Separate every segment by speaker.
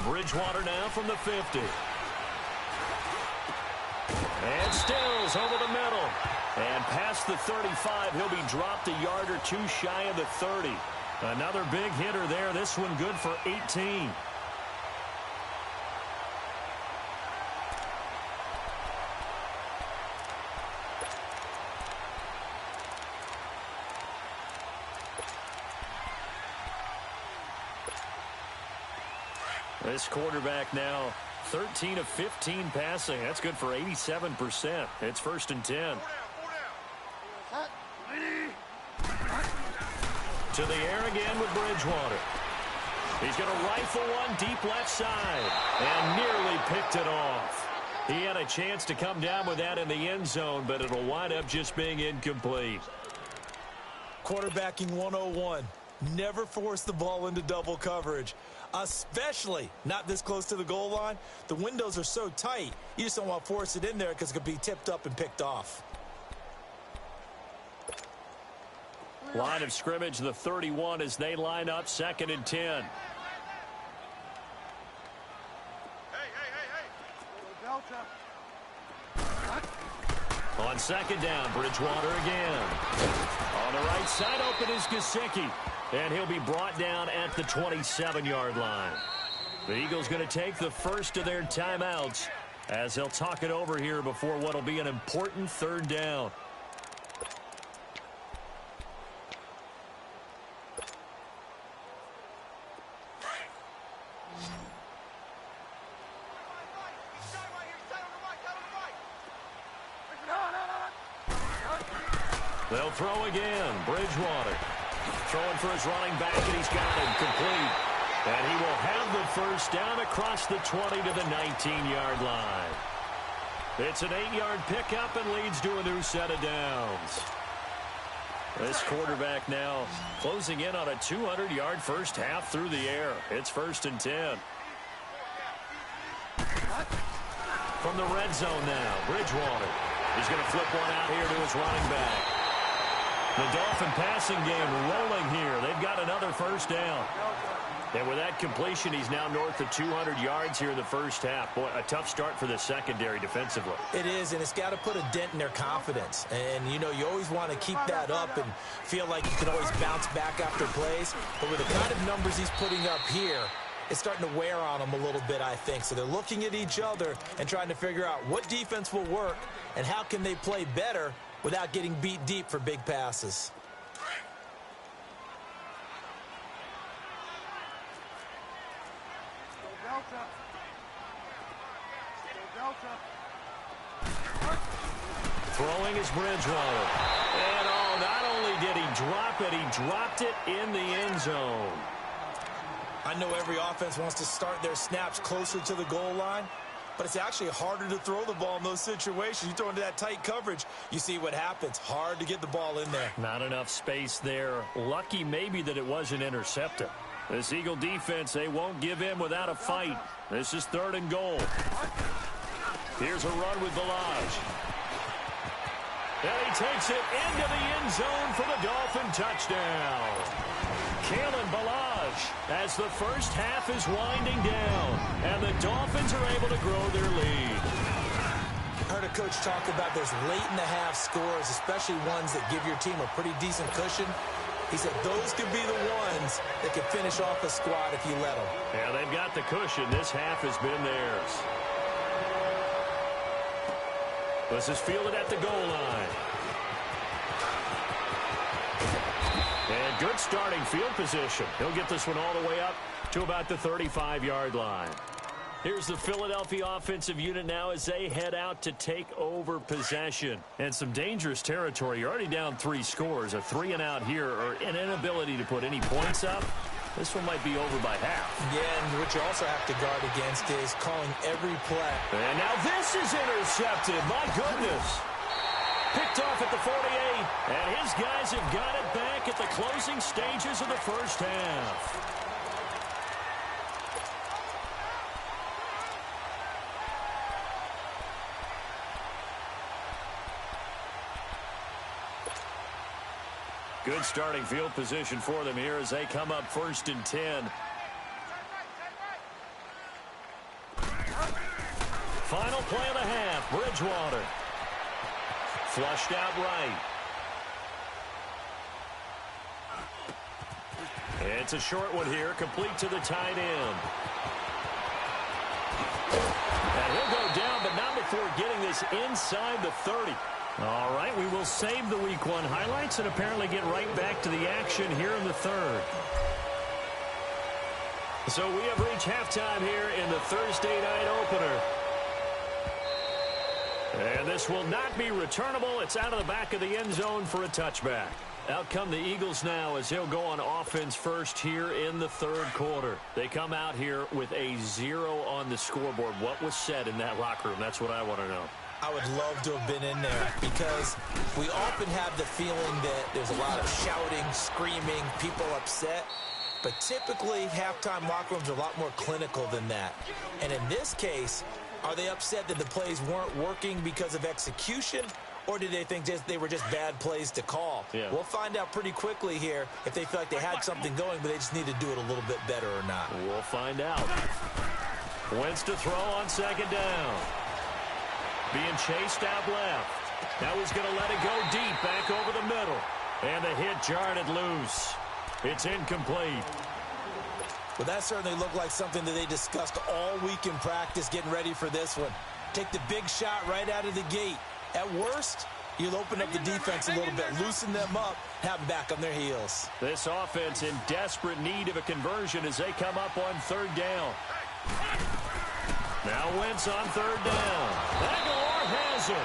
Speaker 1: Bridgewater now from the 50. And Stills over the middle. And past the 35, he'll be dropped a yard or two shy of the 30. Another big hitter there. This one good for 18. This quarterback now 13 of 15 passing. That's good for 87%. It's 1st and 10. To the air again with Bridgewater. He's going to rifle one deep left side and nearly picked it off. He had a chance to come down with that in the end zone, but it'll wind up just being incomplete.
Speaker 2: Quarterbacking 101. Never force the ball into double coverage, especially not this close to the goal line. The windows are so tight, you just don't want to force it in there because it could be tipped up and picked off.
Speaker 1: Line of scrimmage, the 31 as they line up 2nd and 10. On 2nd down, Bridgewater again. On the right side, open is Gesicki. And he'll be brought down at the 27-yard line. The Eagles going to take the first of their timeouts as they'll talk it over here before what will be an important 3rd down. They'll throw again. Bridgewater throwing for his running back, and he's got him complete. And he will have the 1st down across the 20 to the 19-yard line. It's an 8-yard pickup and leads to a new set of downs. This quarterback now closing in on a 200-yard first half through the air. It's 1st and 10. From the red zone now, Bridgewater. He's going to flip one out here to his running back. The Dolphin passing game rolling here. They've got another 1st down. And with that completion, he's now north of 200 yards here in the first half. Boy, a tough start for the secondary defensively.
Speaker 2: It is, and it's got to put a dent in their confidence. And, you know, you always want to keep that up and feel like you can always bounce back after plays. But with the kind of numbers he's putting up here, it's starting to wear on them a little bit, I think. So they're looking at each other and trying to figure out what defense will work and how can they play better without getting beat deep for big passes.
Speaker 1: Throwing is Bridgewater. And not only did he drop it, he dropped it in the end zone.
Speaker 2: I know every offense wants to start their snaps closer to the goal line, but it's actually harder to throw the ball in those situations. You throw into that tight coverage, you see what happens. Hard to get the ball in there.
Speaker 1: Not enough space there. Lucky maybe that it wasn't intercepted. This Eagle defense, they won't give in without a fight. This is 3rd and goal. Here's a run with Balaj. And he takes it into the end zone for the Dolphin touchdown. Kalen Balaj as the first half is winding down, and the Dolphins are able to grow their lead.
Speaker 2: I heard a coach talk about those late-in-the-half scores, especially ones that give your team a pretty decent cushion. He said those could be the ones that could finish off a squad if you let them.
Speaker 1: Yeah, they've got the cushion. This half has been theirs. This is fielded at the goal line. And good starting field position. He'll get this one all the way up to about the 35-yard line. Here's the Philadelphia offensive unit now as they head out to take over possession. And some dangerous territory. You're already down 3 scores. A 3-and-out here, or an inability to put any points up. This one might be over by half. Yeah,
Speaker 2: and what you also have to guard against is calling every play.
Speaker 1: And now this is intercepted. My goodness. Picked off at the 48, and his guys have got it back at the closing stages of the first half. Good starting field position for them here as they come up 1st and 10. Final play of the half, Bridgewater. Flushed out right. It's a short one here, complete to the tight end. And he'll go down, but not before getting this inside the 30. All right, we will save the Week 1 highlights and apparently get right back to the action here in the 3rd. So we have reached halftime here in the Thursday night opener. And this will not be returnable. It's out of the back of the end zone for a touchback. Out come the Eagles now as they'll go on offense first here in the 3rd quarter. They come out here with a 0 on the scoreboard. What was said in that locker room? That's what I want to know.
Speaker 2: I would love to have been in there because we often have the feeling that there's a lot of shouting, screaming, people upset. But typically, halftime locker rooms are a lot more clinical than that. And in this case, are they upset that the plays weren't working because of execution? Or did they think they were just bad plays to call?
Speaker 1: Yeah.
Speaker 2: We'll find out pretty quickly here if they feel like they had something going, but they just need to do it a little bit better or not.
Speaker 1: We'll find out. Wentz to throw on 2nd down. Being chased out left. Now he's going to let it go deep back over the middle. And the hit jarred it loose. It's incomplete.
Speaker 2: Well, that certainly looked like something that they discussed all week in practice getting ready for this one. Take the big shot right out of the gate. At worst, you'll open up the defense a little bit, loosen them up, have them back on their heels.
Speaker 1: This offense in desperate need of a conversion as they come up on 3rd down. Now Wentz on 3rd down. Aguilar has it.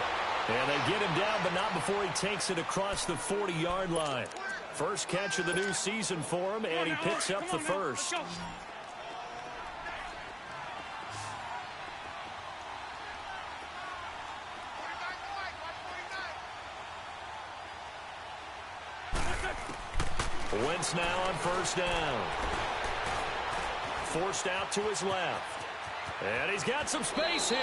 Speaker 1: And they get him down, but not before he takes it across the 40-yard line. First catch of the new season for him, and he picks up the first. Wentz now on 1st down. Forced out to his left. And he's got some space here.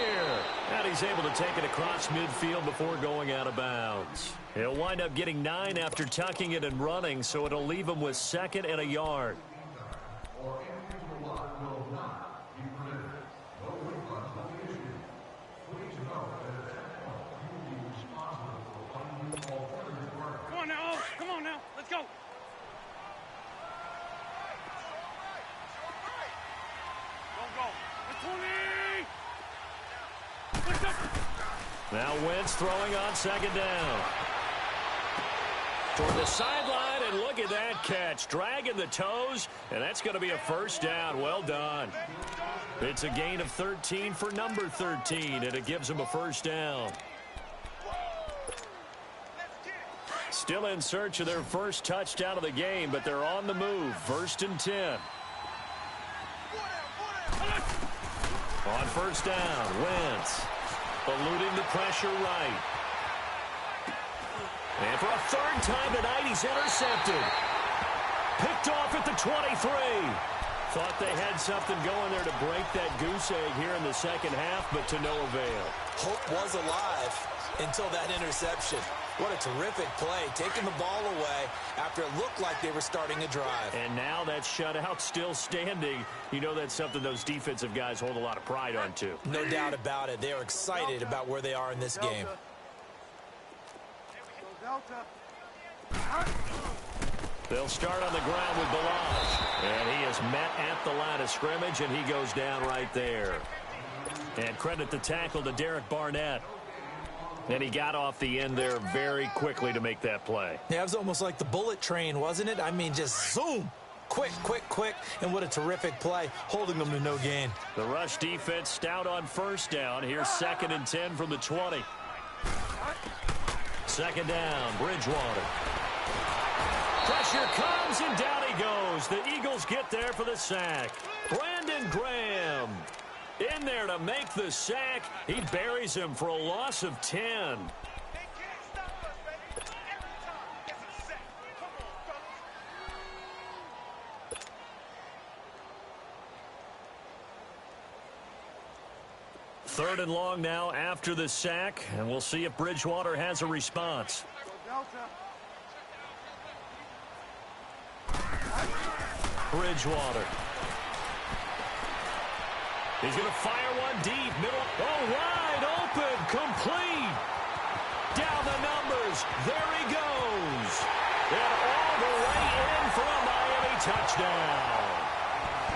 Speaker 1: And he's able to take it across midfield before going out of bounds. He'll wind up getting 9 after tucking it and running, so it'll leave him with 2nd and a yard.
Speaker 3: Come on now. Come on now. Let's go.
Speaker 1: Now Wentz throwing on 2nd down. Toward the sideline, and look at that catch. Dragging the toes, and that's going to be a 1st down. Well done. It's a gain of 13 for number 13, and it gives him a 1st down. Still in search of their first touchdown of the game, but they're on the move. 1st and 10. On 1st down, Wentz eluding the pressure right. And for a 3rd time tonight, he's intercepted. Picked off at the 23. Thought they had something going there to break that goose egg here in the 2nd half, but to no avail.
Speaker 2: Hope was alive until that interception. What a terrific play, taking the ball away after it looked like they were starting a drive.
Speaker 1: And now that shutout still standing. You know that's something those defensive guys hold a lot of pride on, too.
Speaker 2: No doubt about it. They are excited about where they are in this game.
Speaker 1: They'll start on the ground with Balaj. And he is met at the line of scrimmage, and he goes down right there. And credit the tackle to Derek Barnett. And he got off the end there very quickly to make that play.
Speaker 2: Yeah, it was almost like the bullet train, wasn't it? I mean, just zoom. Quick, quick, quick. And what a terrific play, holding them to no gain.
Speaker 1: The rush defense stout on 1st down. Here's 2nd and 10 from the 20. 2nd down, Bridgewater. Pressure comes, and down he goes. The Eagles get there for the sack. Brandon Graham in there to make the sack. He buries him for a loss of 10. Third and long now after the sack, and we'll see if Bridgewater has a response. Bridgewater. He's going to fire one deep. Middle. Oh, wide open. Complete. Down the numbers. There he goes. And all the way in for a Miami touchdown.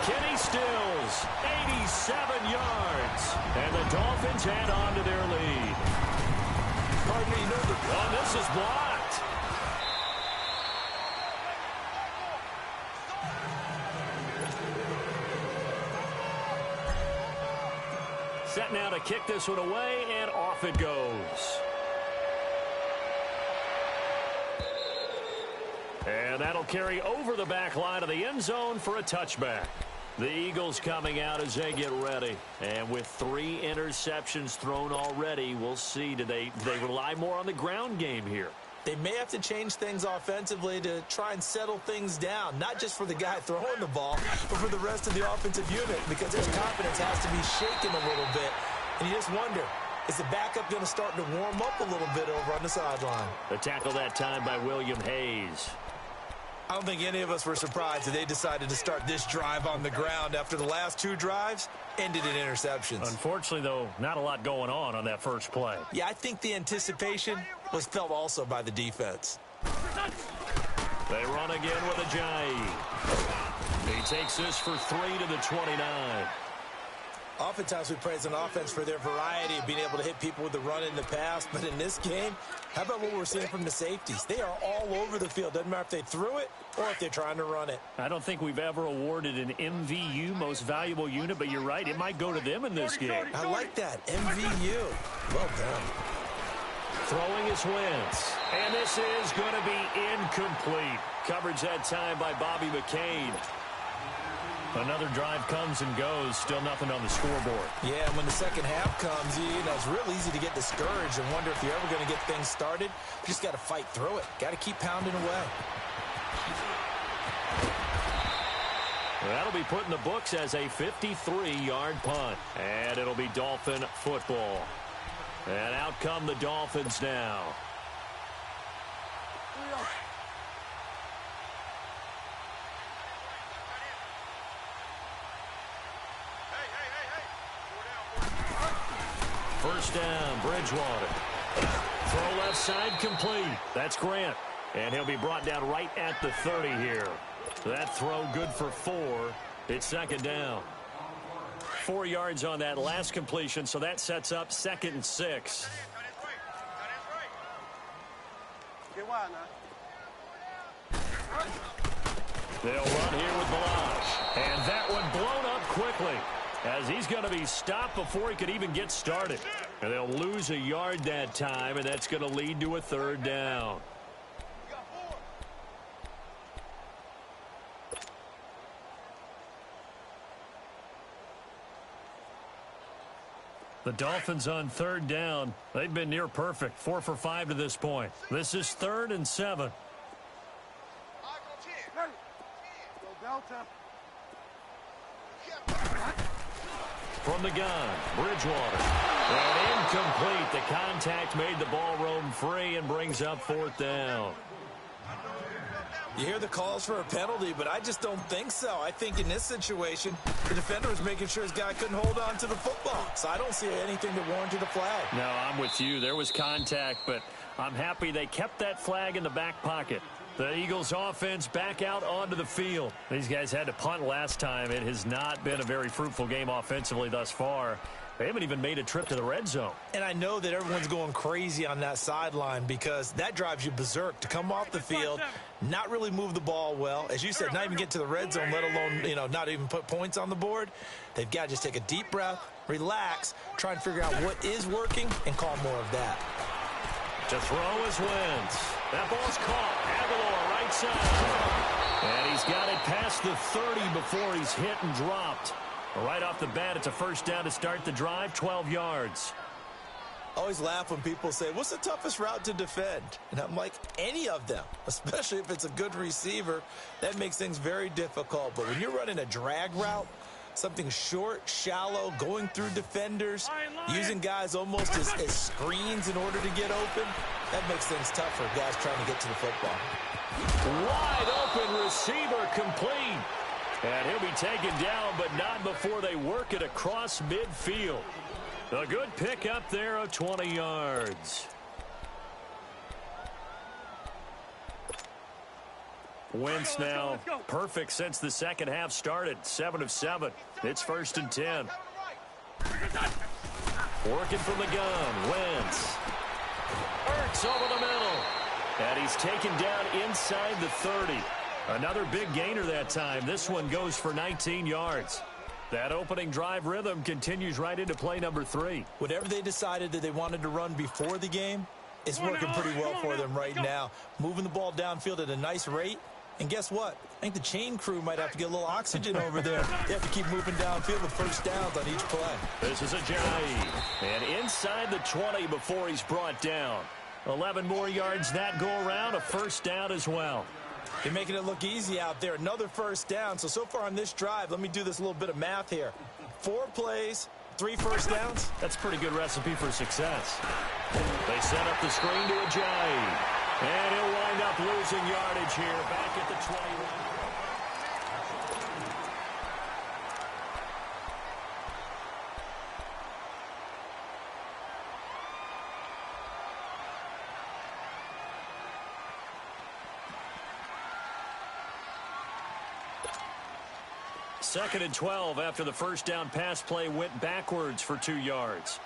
Speaker 1: Kenny Stills, 87 yards. And the Dolphins head on to their lead.
Speaker 2: Pardon me,
Speaker 1: oh, this is blocked. Set now to kick this one away, and off it goes. And that'll carry over the back line of the end zone for a touchback. The Eagles coming out as they get ready. And with 3 interceptions thrown already, we'll see. Do they rely more on the ground game here?
Speaker 2: They may have to change things offensively to try and settle things down, not just for the guy throwing the ball, but for the rest of the offensive unit, because his confidence has to be shaken a little bit. And you just wonder, is the backup going to start to warm up a little bit over on the sideline?
Speaker 1: The tackle that time by William Hayes.
Speaker 2: I don't think any of us were surprised that they decided to start this drive on the ground after the last 2 drives ended in interceptions.
Speaker 1: Unfortunately, though, not a lot going on that first play.
Speaker 2: Yeah, I think the anticipation was felt also by the defense.
Speaker 1: They run again with Ajayi. He takes this for 3 to the 29.
Speaker 2: Oftentimes we praise an offense for their variety of being able to hit people with the run in the pass, but in this game, how about what we're seeing from the safeties? They are all over the field. Doesn't matter if they threw it or if they're trying to run it.
Speaker 1: I don't think we've ever awarded an MVU, most valuable unit, but you're right, it might go to them in this game.
Speaker 2: I like that, MVU. Well done.
Speaker 1: Throwing is Wentz, and this is going to be incomplete. Coverage that time by Bobby McCain. Another drive comes and goes, still nothing on the scoreboard.
Speaker 2: Yeah, and when the second half comes, you know, it's real easy to get discouraged and wonder if you're ever going to get things started. You just got to fight through it. Got to keep pounding away.
Speaker 1: That'll be put in the books as a 53-yard punt. And it'll be Dolphin football. And out come the Dolphins now. First down, Bridgewater. Throw left side complete. That's Grant. And he'll be brought down right at the 30 here. That throw good for 4. It's second down. 4 yards on that last completion, so that sets up 2nd and 6. They'll run here with Balazs. And that one blown up quickly, as he's going to be stopped before he could even get started. And they'll lose a yard that time, and that's going to lead to a 3rd down. The Dolphins on 3rd down. They've been near perfect, 4 for 5 to this point. This is 3rd and 7. From the gun, Bridgewater. And incomplete. The contact made the ball roam free and brings up 4th down.
Speaker 2: You hear the calls for a penalty, but I just don't think so. I think in this situation, the defender was making sure his guy couldn't hold on to the football. So I don't see anything that warranted a flag.
Speaker 1: No, I'm with you. There was contact, but I'm happy they kept that flag in the back pocket. The Eagles offense back out onto the field. These guys had to punt last time. It has not been a very fruitful game offensively thus far. They haven't even made a trip to the red zone.
Speaker 2: And I know that everyone's going crazy on that sideline because that drives you berserk to come off the field, not really move the ball well. As you said, not even get to the red zone, let alone, you know, not even put points on the board. They've got to just take a deep breath, relax, try and figure out what is working, and call more of that.
Speaker 1: To throw is Wentz. That ball's caught. Aguilar right side. And he's got it past the 30 before he's hit and dropped. Right off the bat, it's a first down to start the drive, 12 yards.
Speaker 2: I always laugh when people say, what's the toughest route to defend? And I'm like, any of them, especially if it's a good receiver. That makes things very difficult. But when you're running a drag route, something short, shallow, going through defenders, using guys almost as screens in order to get open, that makes things tough for guys trying to get to the football.
Speaker 1: Wide open receiver complete. And he'll be taken down, but not before they work it across midfield. A good pickup there of 20 yards. Wentz now perfect since the second half started. 7 of 7. It's 1st and 10. Working from the gun. Wentz. Ertz over the middle. And he's taken down inside the 30. Another big gainer that time. This one goes for 19 yards. That opening drive rhythm continues right into play number 3.
Speaker 2: Whatever they decided that they wanted to run before the game, it's working pretty well for them right now. Moving the ball downfield at a nice rate. And guess what? I think the chain crew might have to get a little oxygen over there. They have to keep moving downfield with first downs on each play.
Speaker 1: This is Ajayi. And inside the 20 before he's brought down. 11 more yards that go around. A first down as well.
Speaker 2: They're making it look easy out there. Another first down. So far on this drive, let me do this little bit of math here. 4 plays, 3 first downs.
Speaker 1: That's a pretty good recipe for success. They set up the screen to Ajayi. And he'll wind up losing yardage here back at the 21. Second and 12 after the first down pass play went backwards for 2 yards.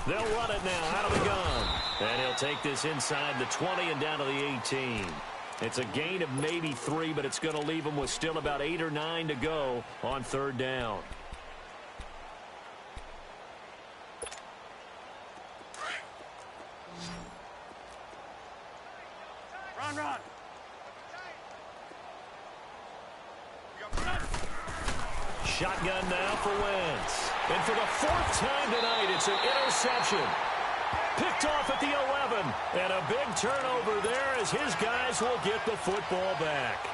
Speaker 1: They'll run it now out of the gun. And he'll take this inside the 20 and down to the 18. It's a gain of maybe 3, but it's going to leave them with still about 8 or 9 to go on 3rd down.
Speaker 3: Run.
Speaker 1: Shotgun now for Wentz. And for the 4th time tonight, it's an interception. Picked off at the 11. And a big turnover there as his guys will get the football back.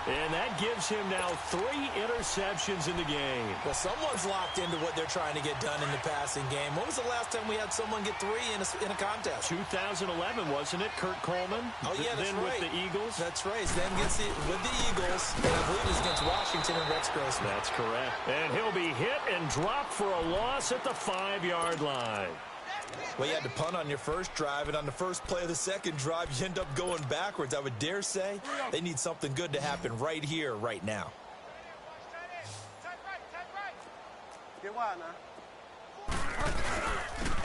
Speaker 1: And that gives him now 3 interceptions in the game.
Speaker 2: Well, someone's locked into what they're trying to get done in the passing game. When was the last time we had someone get 3 in a contest?
Speaker 1: 2011, wasn't it? Kurt Coleman?
Speaker 2: Oh, yeah, that's
Speaker 1: then
Speaker 2: right.
Speaker 1: With the Eagles?
Speaker 2: That's right. Then with the Eagles. And I believe it was against Washington and Rex Grossman.
Speaker 1: That's correct. And he'll be hit and dropped for a loss at the 5-yard line.
Speaker 2: Well, you had to punt on your first drive, and on the first play of the second drive, you end up going backwards. I would dare say they need something good to happen right here, right now.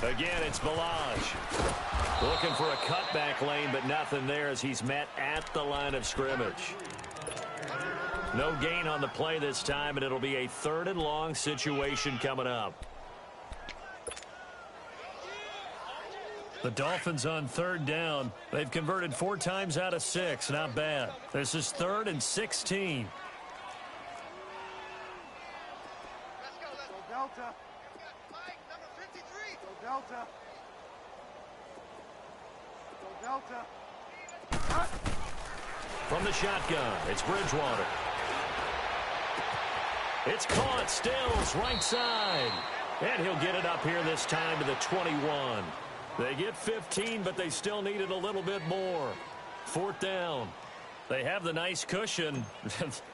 Speaker 1: Again, it's Balaj. Looking for a cutback lane, but nothing there as he's met at the line of scrimmage. No gain on the play this time, and it'll be a 3rd and long situation coming up. The Dolphins on 3rd down. They've converted 4 times out of 6. Not bad. This is 3rd and 16.
Speaker 3: Let's go, Delta. Mike, number 53. Go, Delta. Go, Delta.
Speaker 1: From the shotgun, it's Bridgewater. It's caught. Stills, right side. And he'll get it up here this time to the 21. They get 15, but they still needed a little bit more. 4th down. They have the nice cushion.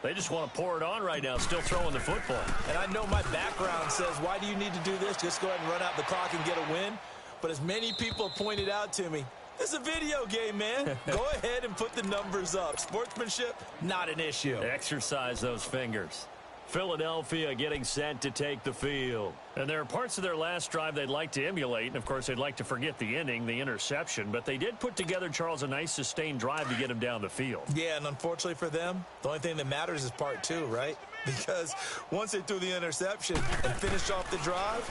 Speaker 1: They just want to pour it on right now, still throwing the football.
Speaker 2: And I know my background says, why do you need to do this? Just go ahead and run out the clock and get a win. But as many people pointed out to me, this is a video game, man. Go ahead and put the numbers up. Sportsmanship, not an issue.
Speaker 1: Exercise those fingers. Philadelphia getting set to take the field. And there are parts of their last drive they'd like to emulate. And, of course, they'd like to forget the ending, the interception. But they did put together, Charles, a nice sustained drive to get him down the field.
Speaker 2: Yeah, and unfortunately for them, the only thing that matters is part 2, right? Because once they threw the interception and finished off the drive,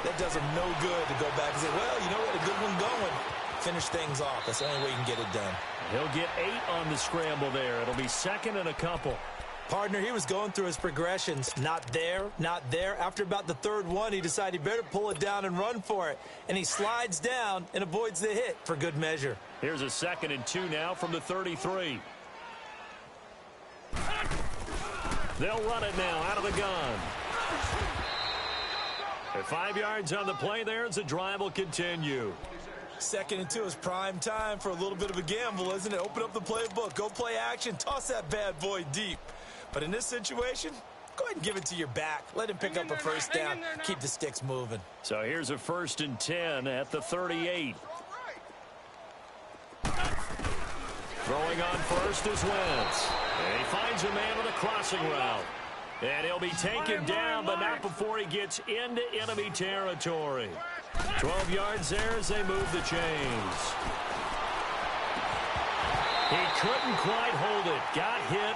Speaker 2: that does them no good to go back and say, well, you know what, a good one going. Finish things off. That's the only way you can get it done.
Speaker 1: He'll get 8 on the scramble there. It'll be 2nd and a couple.
Speaker 2: Partner, he was going through his progressions. Not there, not there. After about the 3rd one, he decided he better pull it down and run for it. And he slides down and avoids the hit for good measure.
Speaker 1: Here's a 2nd and 2 now from the 33. They'll run it now out of the gun. At 5 yards on the play there as the drive will continue.
Speaker 2: 2nd and 2 is prime time for a little bit of a gamble, isn't it? Open up the playbook, go play action, toss that bad boy deep. But in this situation, go ahead and give it to your back. Let him pick up a first down, keep the sticks moving.
Speaker 1: So here's a 1st and 10 at the 38. Throwing on first is Wentz. And he finds a man with a crossing route. And he'll be taken down, but not before he gets into enemy territory. 12 yards there as they move the chains. He couldn't quite hold it. Got hit.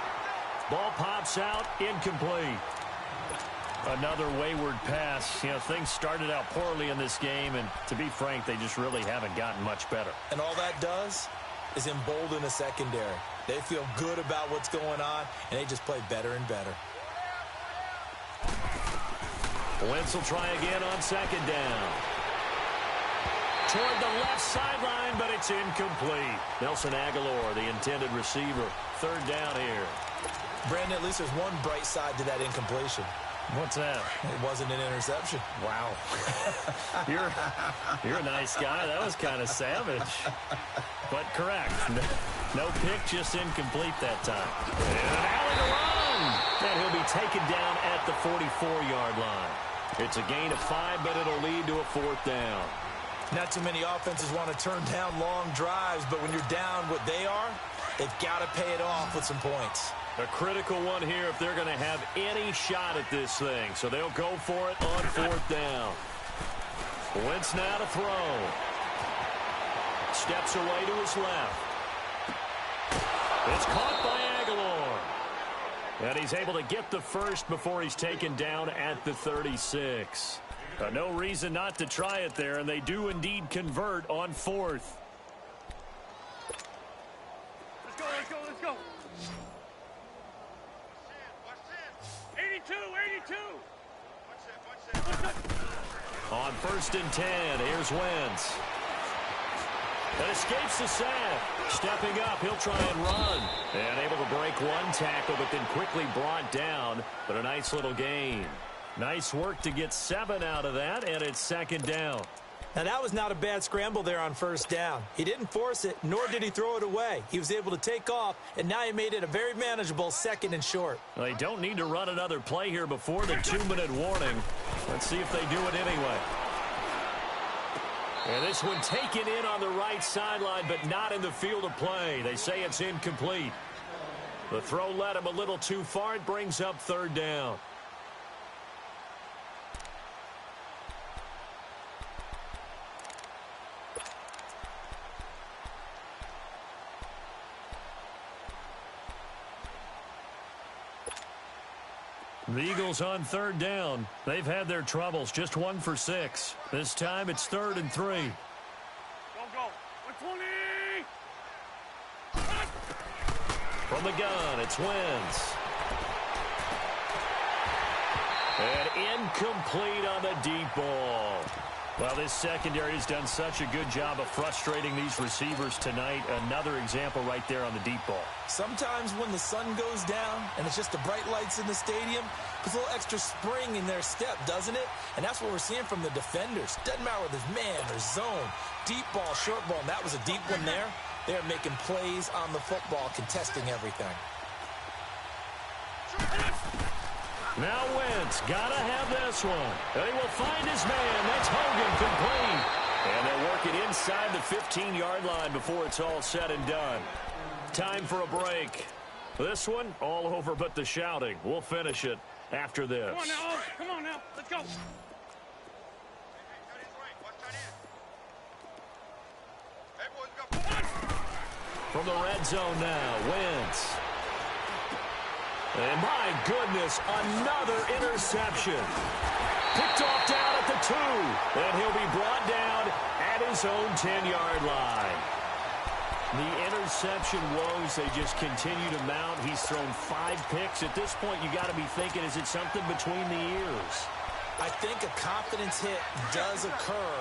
Speaker 1: Ball pops out. Incomplete. Another wayward pass. You know, things started out poorly in this game, and to be frank, they just really haven't gotten much better.
Speaker 2: And all that does is embolden the secondary. They feel good about what's going on, and they just play better and better.
Speaker 1: Wentz will try again on 2nd down. Toward the left sideline, but it's incomplete. Nelson Aguilar, the intended receiver. 3rd down here.
Speaker 2: Brandon, at least there's one bright side to that incompletion.
Speaker 1: What's that?
Speaker 2: It wasn't an interception.
Speaker 1: Wow. You're a nice guy. That was kind of savage. But correct. No pick, just incomplete that time. And an alley to run. And he'll be taken down at the 44-yard line. It's a gain of 5, but it'll lead to a 4th down.
Speaker 2: Not too many offenses want to turn down long drives, but when you're down what they are, they've got to pay it off with some points.
Speaker 1: A critical one here if they're going to have any shot at this thing. So they'll go for it on 4th down. Wentz now to throw. Steps away to his left. It's caught by Aguilar. And he's able to get the first before he's taken down at the 36. No reason not to try it there, and they do indeed convert on 4th.
Speaker 3: Let's go, let's go, let's go. 82, 82.
Speaker 1: On 1st and 10, here's Wentz. And escapes the sack. Stepping up, he'll try and run. And able to break one tackle, but then quickly brought down. But a nice little gain. Nice work to get 7 out of that, and it's 2nd down.
Speaker 2: Now, that was not a bad scramble there on 1st down. He didn't force it, nor did he throw it away. He was able to take off, and now he made it a very manageable 2nd and short.
Speaker 1: Well, they don't need to run another play here before the 2-minute warning. Let's see if they do it anyway. And this one taken in on the right sideline, but not in the field of play. They say it's incomplete. The throw led him a little too far. It brings up 3rd down. The Eagles on 3rd down. They've had their troubles. Just 1 for 6. This time it's 3rd and 3.
Speaker 3: Go, go. 120.
Speaker 1: From the gun, it's Wentz. And incomplete on the deep ball. Well, this secondary has done such a good job of frustrating these receivers tonight. Another example right there on the deep ball.
Speaker 2: Sometimes when the sun goes down and it's just the bright lights in the stadium, there's a little extra spring in their step, doesn't it? And that's what we're seeing from the defenders. Doesn't matter whether it's man or zone, deep ball, short ball, and that was a deep one there. They're making plays on the football, contesting everything.
Speaker 1: Now Wentz, gotta have this one. And he will find his man. That's Hogan, complete. And they're working inside the 15-yard line before it's all said and done. Time for a break. This one, all over but the shouting. We'll finish it after this.
Speaker 3: Come on now, come on now, let's go.
Speaker 1: From the red zone now, Wentz. And my goodness, another interception. Picked off down at the 2. And he'll be brought down at his own 10-yard line. The interception woes, they just continue to mount. He's thrown 5 picks. At this point, you got to be thinking, is it something between the ears?
Speaker 2: I think a confidence hit does occur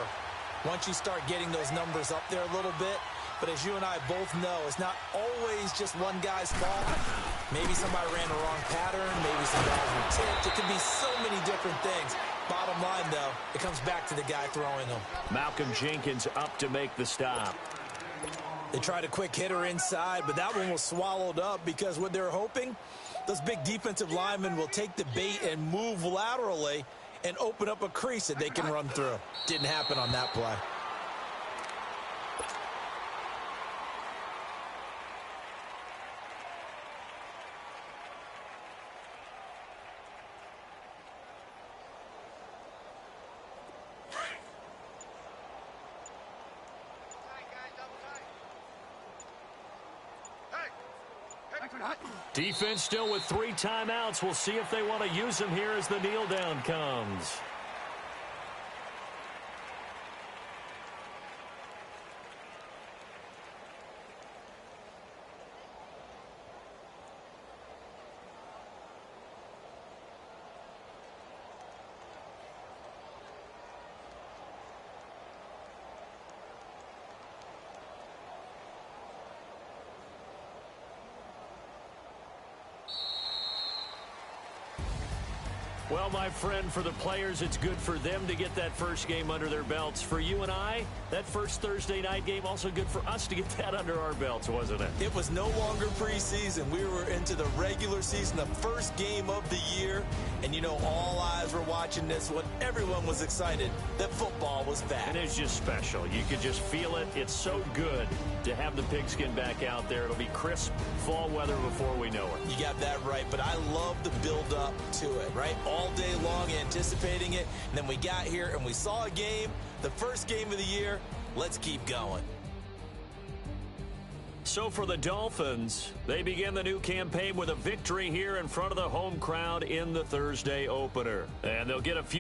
Speaker 2: once you start getting those numbers up there a little bit. But as you and I both know, it's not always just one guy's fault. Maybe somebody ran the wrong pattern. Maybe some guys were tipped. It could be so many different things. Bottom line, though, it comes back to the guy throwing them.
Speaker 1: Malcolm Jenkins up to make the stop.
Speaker 2: They tried a quick hitter inside, but that one was swallowed up because what they're hoping, those big defensive linemen will take the bait and move laterally and open up a crease that they can run through. Didn't happen on that play.
Speaker 1: Defense still with 3 timeouts. We'll see if they want to use them here as the kneel down comes. Well, my friend, for the players, it's good for them to get that first game under their belts. For you and I, that first Thursday night game, also good for us to get that under our belts, wasn't it?
Speaker 2: It was no longer preseason. We were into the regular season, the first game of the year. And, you know, all eyes were watching this one. Everyone was excited that football was back.
Speaker 1: And it's just special. You could just feel it. It's so good to have the pigskin back out there. It'll be crisp fall weather before we know it.
Speaker 2: You got that right, but I love the build-up to it, right? All day long anticipating it, and then we got here and we saw a game, the first game of the year. Let's keep going.
Speaker 1: So for the Dolphins, they begin the new campaign with a victory here in front of the home crowd in the Thursday opener. And they'll get a few